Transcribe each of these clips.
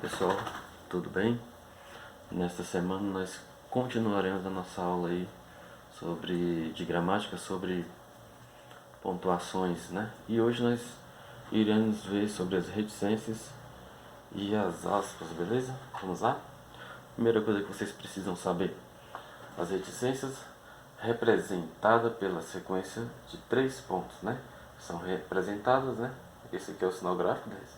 pessoal, tudo bem? Nesta semana nós continuaremos a nossa aula aí de gramática, sobre pontuações, né? E hoje nós iremos ver sobre as reticências e as aspas, beleza? Vamos lá? Primeira coisa que vocês precisam saber: as reticências representadas pela sequência de 3 pontos, né? São representadas, né? Esse aqui é o sinal gráfico das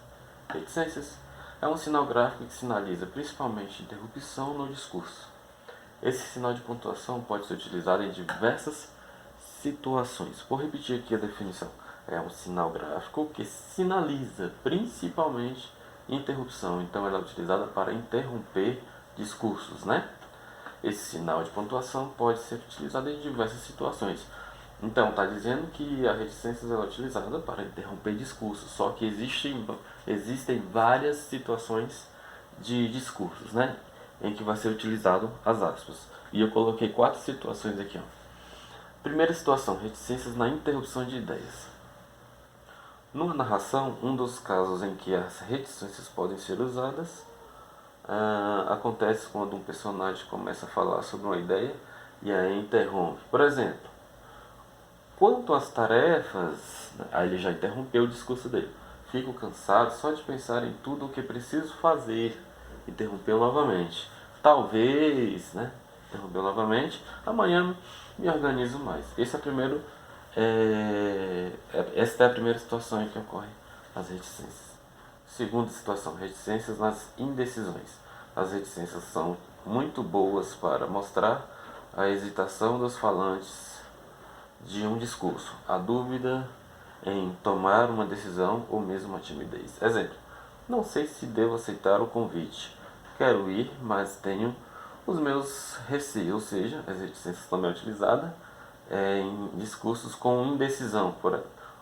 reticências. É um sinal gráfico que sinaliza principalmente interrupção no discurso. Esse sinal de pontuação pode ser utilizado em diversas situações. Vou repetir aqui a definição. É um sinal gráfico que sinaliza principalmente interrupção. Então ela é utilizada para interromper discursos, né? Esse sinal de pontuação pode ser utilizado em diversas situações. Então, está dizendo que a reticência é utilizada para interromper discursos, só que existem várias situações de discursos, né, em que vai ser utilizado as aspas. E eu coloquei 4 situações aqui. Primeira situação: reticências na interrupção de ideias. Numa narração, um dos casos em que as reticências podem ser usadas acontece quando um personagem começa a falar sobre uma ideia e aí interrompe. Por exemplo, quanto às tarefas, aí ele já interrompeu o discurso dele. Fico cansado só de pensar em tudo o que preciso fazer. Interrompeu novamente. Talvez, né? Interrompeu novamente. Amanhã me organizo mais. Esta é a primeira situação em que ocorrem as reticências. Segunda situação: reticências nas indecisões. As reticências são muito boas para mostrar a hesitação dos falantes de um discurso, a dúvida em tomar uma decisão ou mesmo a timidez. Exemplo: não sei se devo aceitar o convite. Quero ir, mas tenho os meus receios. Ou seja, as reticências também utilizadas em discursos com indecisão.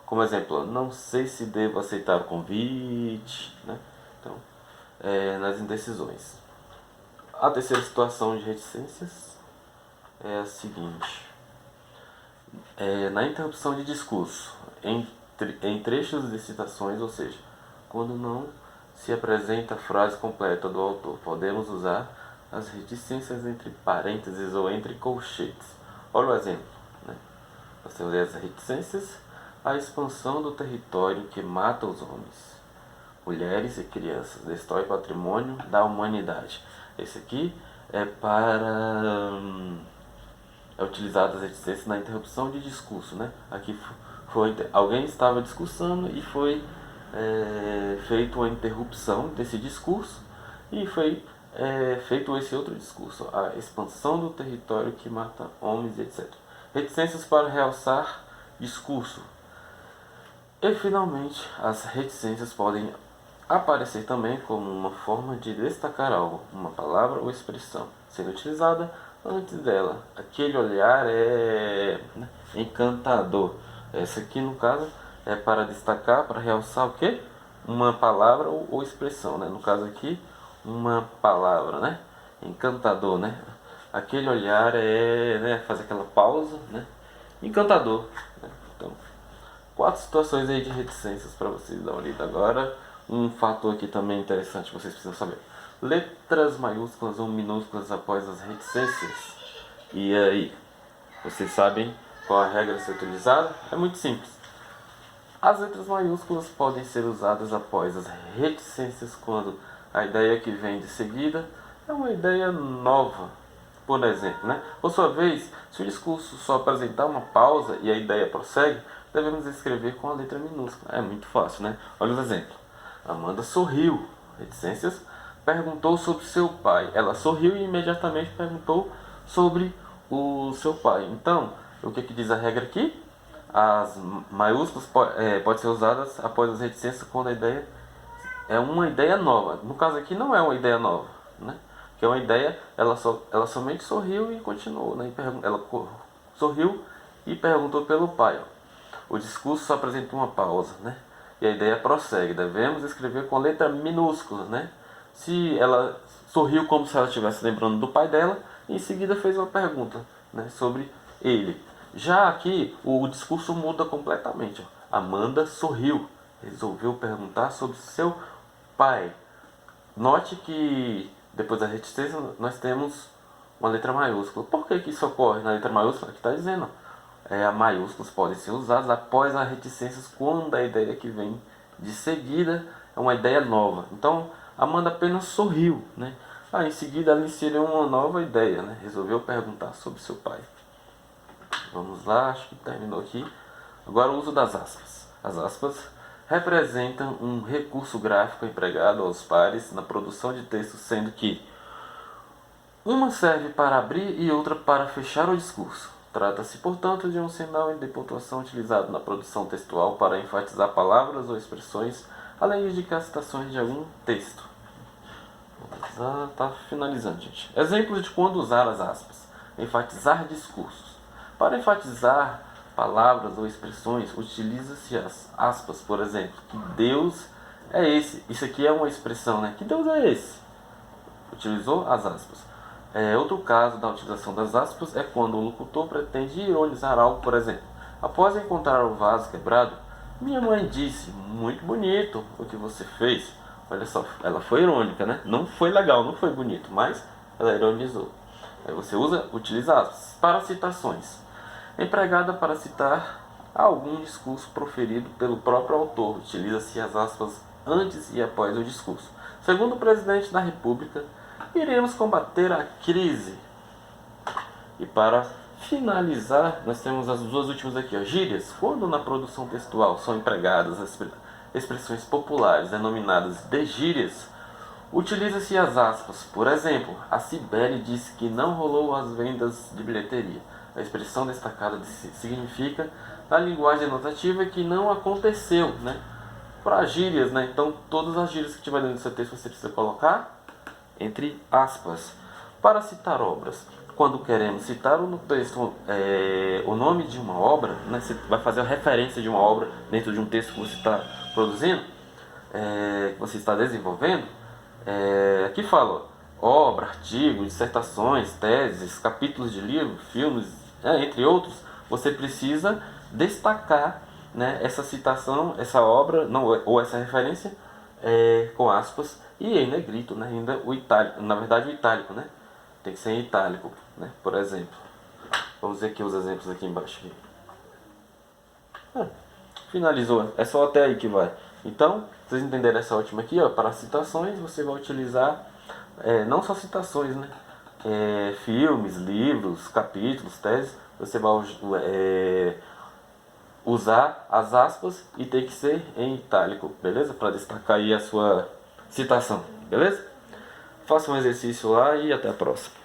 Como exemplo, não sei se devo aceitar o convite, né? Então, nas indecisões. A terceira situação de reticências é a seguinte: na interrupção de discurso, em trechos de citações, ou seja, quando não se apresenta a frase completa do autor, podemos usar as reticências entre parênteses ou entre colchetes. Olha o exemplo, né? Nós temos as reticências: a expansão do território que mata os homens, mulheres e crianças, destrói patrimônio da humanidade. Esse aqui é utilizado as reticências na interrupção de discurso, né? Aqui alguém estava discursando e foi feita uma interrupção desse discurso e foi feito esse outro discurso, a expansão do território que mata homens, etc. Reticências para realçar discurso. E finalmente, as reticências podem aparecer também como uma forma de destacar algo, uma palavra ou expressão, sendo utilizada antes dela. Aquele olhar encantador. Essa aqui, no caso, é para destacar, para realçar o quê? Uma palavra ou expressão, né? No caso aqui, uma palavra, né? Encantador, né? Aquele olhar faz aquela pausa, né? Encantador, né? Então, 4 situações aí de reticências para vocês dar uma lida. Agora, um fator aqui também interessante que vocês precisam saber: letras maiúsculas ou minúsculas após as reticências. E aí, vocês sabem qual a regra a ser utilizada? É muito simples. As letras maiúsculas podem ser usadas após as reticências quando a ideia que vem de seguida é uma ideia nova. Por exemplo, né? Por sua vez, se o discurso só apresentar uma pausa e a ideia prossegue, devemos escrever com a letra minúscula. É muito fácil, né? Olha os exemplos. Amanda sorriu. Reticências: perguntou sobre seu pai. Ela sorriu e imediatamente perguntou sobre o seu pai. Então, o que diz a regra aqui? As maiúsculas podem ser usadas após as reticências quando a ideia é uma ideia nova. No caso aqui não é uma ideia nova, né? Que é uma ideia, ela somente sorriu e continuou, né? Ela sorriu e perguntou pelo pai. O discurso só apresenta uma pausa, né? E a ideia prossegue. Devemos escrever com letra minúscula, né? Se ela sorriu como se ela estivesse lembrando do pai dela, e em seguida fez uma pergunta, né, sobre ele. Já aqui o discurso muda completamente. Amanda sorriu, resolveu perguntar sobre seu pai. Note que depois da reticência nós temos uma letra maiúscula. Por que isso ocorre na letra maiúscula? Aqui está dizendo, a maiúsculos podem ser usados após as reticências quando a ideia que vem de seguida é uma ideia nova. Então, Amanda apenas sorriu, né? Em seguida ela inseriu uma nova ideia, né? Resolveu perguntar sobre seu pai. Vamos lá, acho que terminou aqui. Agora o uso das aspas. As aspas representam um recurso gráfico empregado aos pares na produção de texto, sendo que uma serve para abrir e outra para fechar o discurso. Trata-se, portanto, de um sinal de pontuação utilizado na produção textual para enfatizar palavras ou expressões, além de indicar citações de algum texto. Está finalizando, gente. Exemplos de quando usar as aspas. Enfatizar discursos. Para enfatizar palavras ou expressões, utiliza-se as aspas, por exemplo, que Deus é esse. Isso aqui é uma expressão, né? Que Deus é esse. Utilizou as aspas. Outro caso da utilização das aspas é quando o locutor pretende ironizar algo, por exemplo. Após encontrar o vaso quebrado, minha mãe disse, muito bonito o que você fez. Olha só, ela foi irônica, né? Não foi legal, não foi bonito, mas ela ironizou. Aí você utiliza aspas. Para citações. Empregada para citar algum discurso proferido pelo próprio autor. Utiliza-se as aspas antes e após o discurso. Segundo o presidente da República, iremos combater a crise. E para finalizar, nós temos as duas últimas aqui, gírias. Quando na produção textual são empregadas as expressões populares denominadas de gírias, utiliza-se as aspas. Por exemplo, a Cibele disse que não rolou as vendas de bilheteria. A expressão destacada significa, na linguagem notativa, que não aconteceu, né? Para gírias, né? Então, todas as gírias que tiver dentro do seu texto você precisa colocar entre aspas. Para citar obras, quando queremos citar no texto o nome de uma obra, né, você vai fazer a referência de uma obra dentro de um texto que você está produzindo, que você está desenvolvendo, aqui fala obra, artigo, dissertações, teses, capítulos de livro, filmes, entre outros. Você precisa destacar, né, essa citação, essa obra, não, ou essa referência, com aspas, e em negrito, né, ainda o itálico, na verdade o itálico, né, tem que ser em itálico, né, por exemplo. Vamos ver aqui os exemplos aqui embaixo. Finalizou, é só até aí que vai. Então, vocês entenderam essa última aqui, para citações você vai utilizar, não só citações, né, filmes, livros, capítulos, teses, você vai usar as aspas e tem que ser em itálico, beleza? Para destacar aí a sua citação, beleza? Faça um exercício lá e até a próxima.